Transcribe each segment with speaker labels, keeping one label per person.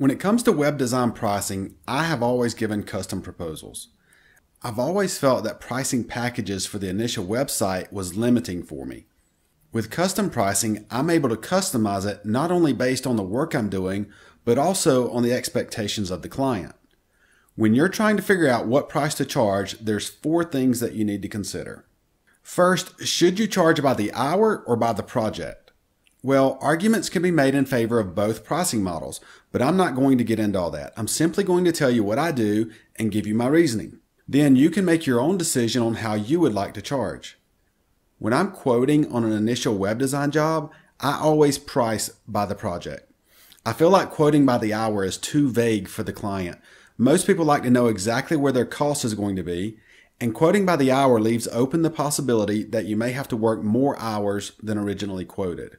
Speaker 1: When it comes to web design pricing, I have always given custom proposals. I've always felt that pricing packages for the initial website was limiting for me. With custom pricing, I'm able to customize it not only based on the work I'm doing, but also on the expectations of the client. When you're trying to figure out what price to charge, there's 4 things that you need to consider. First, should you charge by the hour or by the project? Well, arguments can be made in favor of both pricing models, but I'm not going to get into all that. I'm simply going to tell you what I do and give you my reasoning. Then you can make your own decision on how you would like to charge. When I'm quoting on an initial web design job, I always price by the project. I feel like quoting by the hour is too vague for the client. Most people like to know exactly where their cost is going to be, and quoting by the hour leaves open the possibility that you may have to work more hours than originally quoted.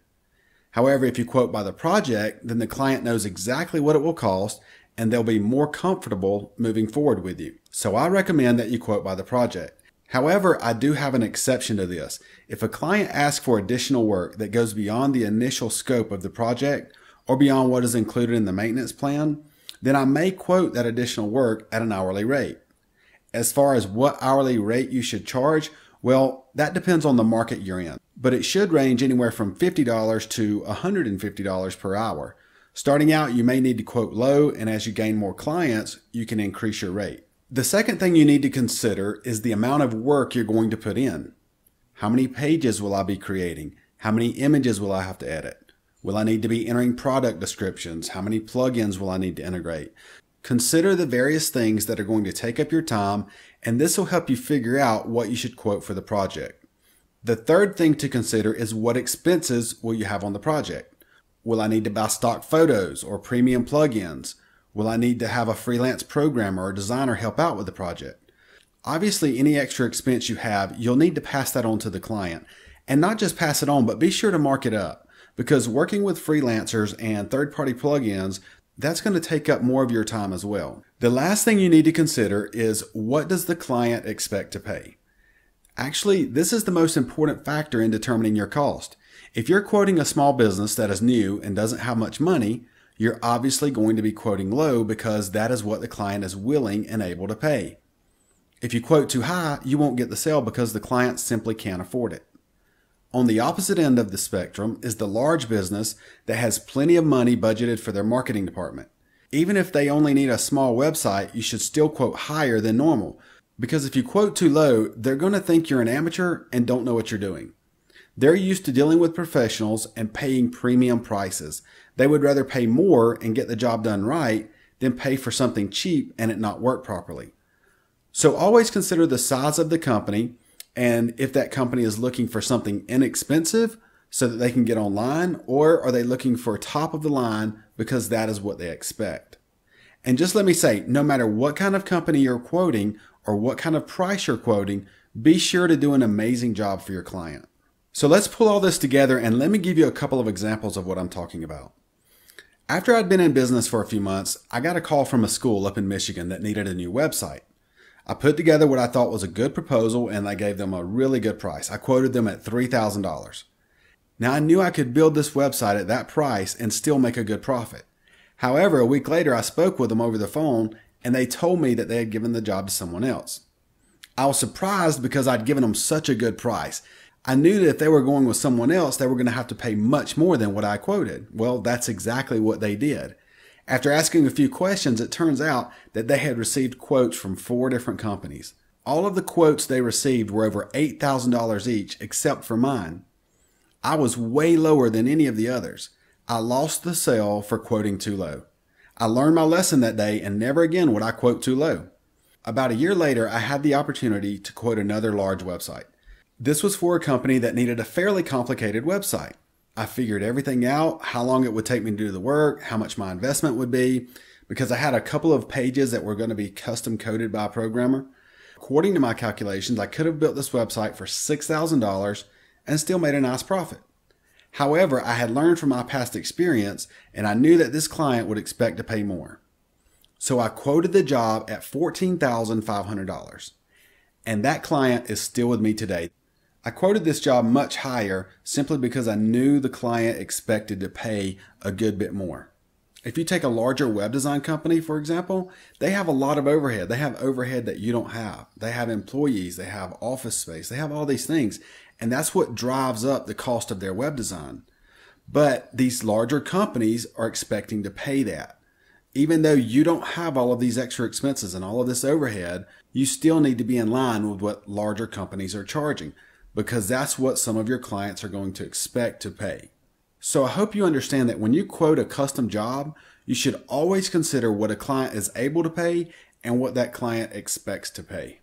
Speaker 1: However, if you quote by the project, then the client knows exactly what it will cost and they'll be more comfortable moving forward with you. So I recommend that you quote by the project. However, I do have an exception to this. If a client asks for additional work that goes beyond the initial scope of the project or beyond what is included in the maintenance plan, then I may quote that additional work at an hourly rate. As far as what hourly rate you should charge, well, that depends on the market you're in, but it should range anywhere from $50 to $150 per hour. Starting out, you may need to quote low, and as you gain more clients, you can increase your rate. The second thing you need to consider is the amount of work you're going to put in. How many pages will I be creating? How many images will I have to edit? Will I need to be entering product descriptions? How many plugins will I need to integrate? Consider the various things that are going to take up your time, and this will help you figure out what you should quote for the project. The third thing to consider is what expenses will you have on the project. Will I need to buy stock photos or premium plugins? Will I need to have a freelance programmer or designer help out with the project? Obviously, any extra expense you have, you'll need to pass that on to the client. And not just pass it on, but be sure to mark it up. Because working with freelancers and third-party plugins, that's going to take up more of your time as well. The last thing you need to consider is, what does the client expect to pay? Actually, this is the most important factor in determining your cost. If you're quoting a small business that is new and doesn't have much money, you're obviously going to be quoting low because that is what the client is willing and able to pay. If you quote too high, you won't get the sale because the client simply can't afford it. On the opposite end of the spectrum is the large business that has plenty of money budgeted for their marketing department. Even if they only need a small website, you should still quote higher than normal, because if you quote too low, they're going to think you're an amateur and don't know what you're doing. They're used to dealing with professionals and paying premium prices. They would rather pay more and get the job done right than pay for something cheap and it not work properly. So always consider the size of the company, and if that company is looking for something inexpensive so that they can get online, or are they looking for top of the line because that is what they expect. And just let me say, no matter what kind of company you're quoting or what kind of price you're quoting, be sure to do an amazing job for your client. So let's pull all this together and let me give you a couple of examples of what I'm talking about. After I'd been in business for a few months, I got a call from a school up in Michigan that needed a new website. I put together what I thought was a good proposal and I gave them a really good price. I quoted them at $3,000. Now I knew I could build this website at that price and still make a good profit. However, a week later I spoke with them over the phone and they told me that they had given the job to someone else. I was surprised because I'd given them such a good price. I knew that if they were going with someone else, they were going to have to pay much more than what I quoted. Well, that's exactly what they did. After asking a few questions, it turns out that they had received quotes from 4 different companies. All of the quotes they received were over $8,000 each, except for mine. I was way lower than any of the others. I lost the sale for quoting too low. I learned my lesson that day and never again would I quote too low. About a year later, I had the opportunity to quote another large website. This was for a company that needed a fairly complicated website. I figured everything out, how long it would take me to do the work, how much my investment would be, because I had a couple of pages that were going to be custom coded by a programmer. According to my calculations, I could have built this website for $6,000 and still made a nice profit. However, I had learned from my past experience and I knew that this client would expect to pay more. So I quoted the job at $14,500. And that client is still with me today. I quoted this job much higher simply because I knew the client expected to pay a good bit more. If you take a larger web design company, for example, they have a lot of overhead. They have overhead that you don't have. They have employees, they have office space, they have all these things. And that's what drives up the cost of their web design. But these larger companies are expecting to pay that. Even though you don't have all of these extra expenses and all of this overhead, you still need to be in line with what larger companies are charging, because that's what some of your clients are going to expect to pay. So I hope you understand that when you quote a custom job, you should always consider what a client is able to pay and what that client expects to pay.